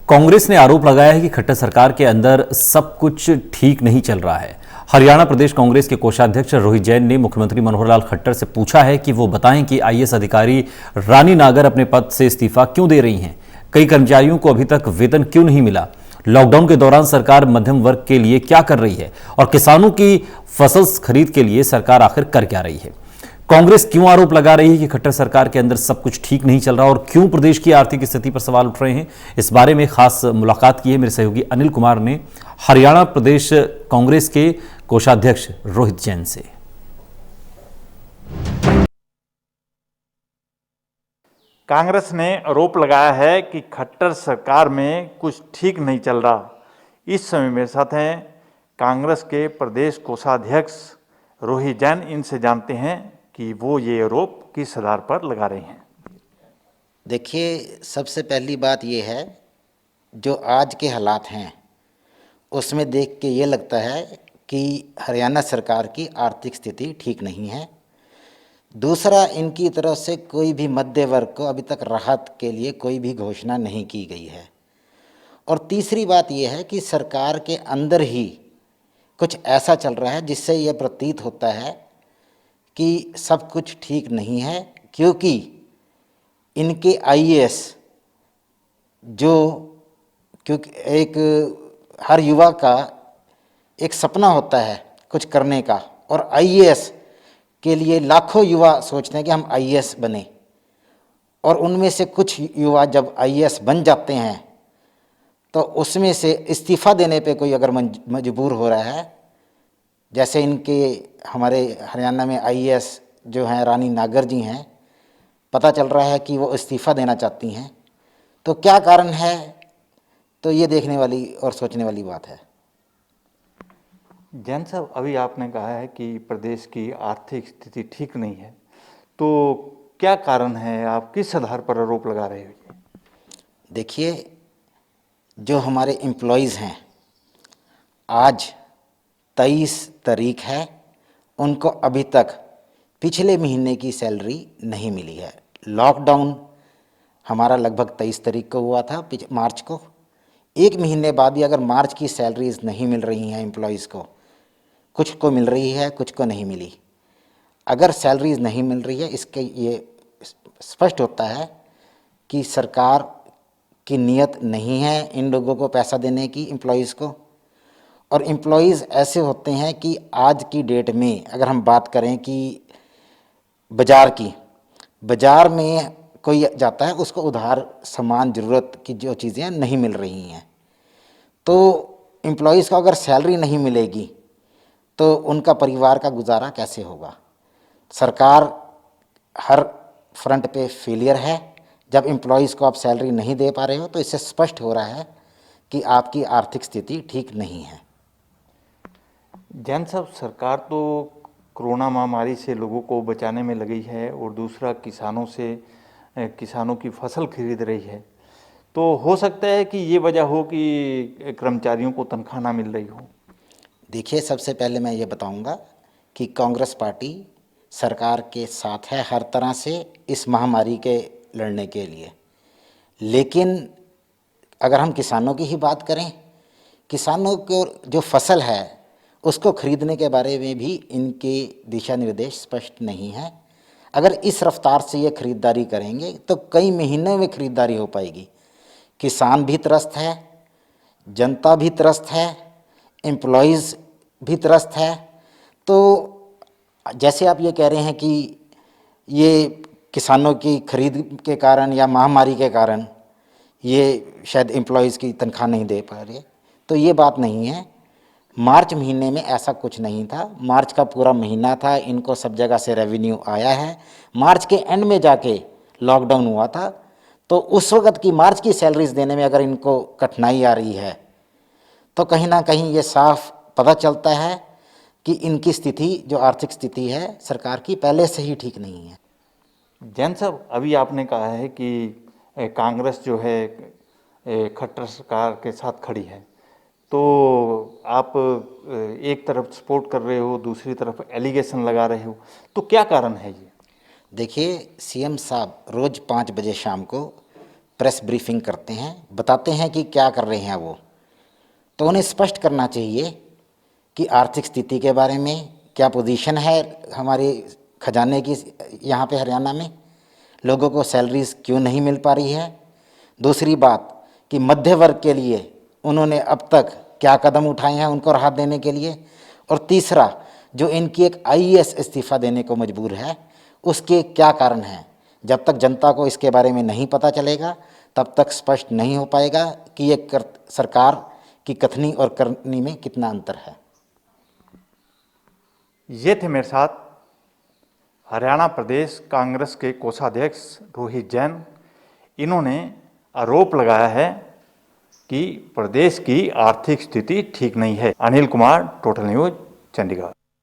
कांग्रेस ने आरोप लगाया है कि खट्टर सरकार के अंदर सब कुछ ठीक नहीं चल रहा है। हरियाणा प्रदेश कांग्रेस के कोषाध्यक्ष रोहित जैन ने मुख्यमंत्री मनोहर लाल खट्टर से पूछा है कि वो बताएं कि आईएएस अधिकारी रानी नागर अपने पद से इस्तीफा क्यों दे रही हैं। कई कर्मचारियों को अभी तक वेतन क्यों नहीं मिला। लॉकडाउन के दौरान सरकार मध्यम वर्ग के लिए क्या कर रही है और किसानों की फसल खरीद के लिए सरकार आखिर कर क्या रही है। कांग्रेस क्यों आरोप लगा रही है कि खट्टर सरकार के अंदर सब कुछ ठीक नहीं चल रहा और क्यों प्रदेश की आर्थिक स्थिति पर सवाल उठ रहे हैं। इस बारे में खास मुलाकात की है मेरे सहयोगी अनिल कुमार ने हरियाणा प्रदेश कांग्रेस के कोषाध्यक्ष रोहित जैन से। कांग्रेस ने आरोप लगाया है कि खट्टर सरकार में कुछ ठीक नहीं चल रहा। इस समय मेरे साथ हैं कांग्रेस के प्रदेश कोषाध्यक्ष रोहित जैन। इनसे जानते हैं कि वो ये आरोप किस आधार पर लगा रहे हैं। देखिए, सबसे पहली बात ये है, जो आज के हालात हैं उसमें देख के ये लगता है कि हरियाणा सरकार की आर्थिक स्थिति ठीक नहीं है। दूसरा, इनकी तरफ से कोई भी मध्य वर्ग को अभी तक राहत के लिए कोई भी घोषणा नहीं की गई है। और तीसरी बात यह है कि सरकार के अंदर ही कुछ ऐसा चल रहा है जिससे यह प्रतीत होता है कि सब कुछ ठीक नहीं है, क्योंकि इनके आईएएस क्योंकि एक हर युवा का एक सपना होता है कुछ करने का, और आईएएस के लिए लाखों युवा सोचते हैं कि हम आईएएस बने, और उनमें से कुछ युवा जब आईएएस बन जाते हैं तो उसमें से इस्तीफ़ा देने पे कोई अगर मजबूर हो रहा है, जैसे हमारे हरियाणा में आईएएस जो हैं रानी नागर जी हैं, पता चल रहा है कि वो इस्तीफ़ा देना चाहती हैं, तो क्या कारण है, तो ये देखने वाली और सोचने वाली बात है। जैन साहब, अभी आपने कहा है कि प्रदेश की आर्थिक स्थिति ठीक नहीं है, तो क्या कारण है, आप किस आधार पर आरोप लगा रहे हो? देखिए, जो हमारे एम्प्लॉयज़ हैं, आज 23 तारीख है, उनको अभी तक पिछले महीने की सैलरी नहीं मिली है। लॉकडाउन हमारा लगभग 23 तारीख को हुआ था, मार्च को। एक महीने बाद भी अगर मार्च की सैलरीज नहीं मिल रही हैं एम्प्लॉयज़ को, कुछ को मिल रही है, कुछ को नहीं मिली। अगर सैलरीज नहीं मिल रही है, इसके ये स्पष्ट होता है कि सरकार की नीयत नहीं है इन लोगों को पैसा देने की, एम्प्लॉयज़ को। और एम्प्लॉयज़ ऐसे होते हैं कि आज की डेट में अगर हम बात करें कि बाज़ार में कोई जाता है, उसको उधार सामान ज़रूरत की जो चीज़ें नहीं मिल रही हैं, तो एम्प्लॉयज़ को अगर सैलरी नहीं मिलेगी तो उनका परिवार का गुजारा कैसे होगा। सरकार हर फ्रंट पे फेलियर है। जब एम्प्लॉयज़ को आप सैलरी नहीं दे पा रहे हो तो इससे स्पष्ट हो रहा है कि आपकी आर्थिक स्थिति ठीक नहीं है। जैन साहब, सरकार तो कोरोना महामारी से लोगों को बचाने में लगी है और दूसरा किसानों की फसल खरीद रही है, तो हो सकता है कि ये वजह हो कि कर्मचारियों को तनख्वाह ना मिल रही हो। देखिए, सबसे पहले मैं ये बताऊंगा कि कांग्रेस पार्टी सरकार के साथ है हर तरह से इस महामारी के लड़ने के लिए। लेकिन अगर हम किसानों की ही बात करें, किसानों को जो फसल है उसको खरीदने के बारे में भी इनके दिशा निर्देश स्पष्ट नहीं है। अगर इस रफ्तार से ये खरीदारी करेंगे तो कई महीनों में खरीदारी हो पाएगी। किसान भी त्रस्त है, जनता भी त्रस्त है, एम्प्लॉयज़ भी त्रस्त है। तो जैसे आप ये कह रहे हैं कि ये किसानों की खरीद के कारण या महामारी के कारण ये शायद एम्प्लॉयज़ की तनख्वाह नहीं दे पा रहे, तो ये बात नहीं है। मार्च महीने में ऐसा कुछ नहीं था। मार्च का पूरा महीना था, इनको सब जगह से रेवेन्यू आया है। मार्च के एंड में जाके लॉकडाउन हुआ था, तो उस वक़्त की मार्च की सैलरीज देने में अगर इनको कठिनाई आ रही है तो कहीं ना कहीं ये साफ पता चलता है कि इनकी स्थिति, जो आर्थिक स्थिति है सरकार की, पहले से ही ठीक नहीं है। जैन साहब, अभी आपने कहा है कि कांग्रेस जो है खट्टर सरकार के साथ खड़ी है, तो आप एक तरफ सपोर्ट कर रहे हो, दूसरी तरफ एलिगेशन लगा रहे हो, तो क्या कारण है ये? देखिए, सीएम साहब रोज़ 5 बजे शाम को प्रेस ब्रीफिंग करते हैं, बताते हैं कि क्या कर रहे हैं वो, तो उन्हें स्पष्ट करना चाहिए कि आर्थिक स्थिति के बारे में क्या पोजीशन है हमारे खजाने की यहाँ पे हरियाणा में, लोगों को सैलरीज क्यों नहीं मिल पा रही है। दूसरी बात कि मध्य वर्ग के लिए उन्होंने अब तक क्या कदम उठाए हैं उनको राहत देने के लिए। और तीसरा, जो इनकी एक आईएएस इस्तीफ़ा देने को मजबूर है, उसके क्या कारण हैं। जब तक जनता को इसके बारे में नहीं पता चलेगा तब तक स्पष्ट नहीं हो पाएगा कि ये सरकार की कथनी और करनी में कितना अंतर है। ये थे मेरे साथ हरियाणा प्रदेश कांग्रेस के कोषाध्यक्ष रोहित जैन। इन्होंने आरोप लगाया है कि प्रदेश की आर्थिक स्थिति ठीक नहीं है। Anil Kumar, total news, Chandigarh.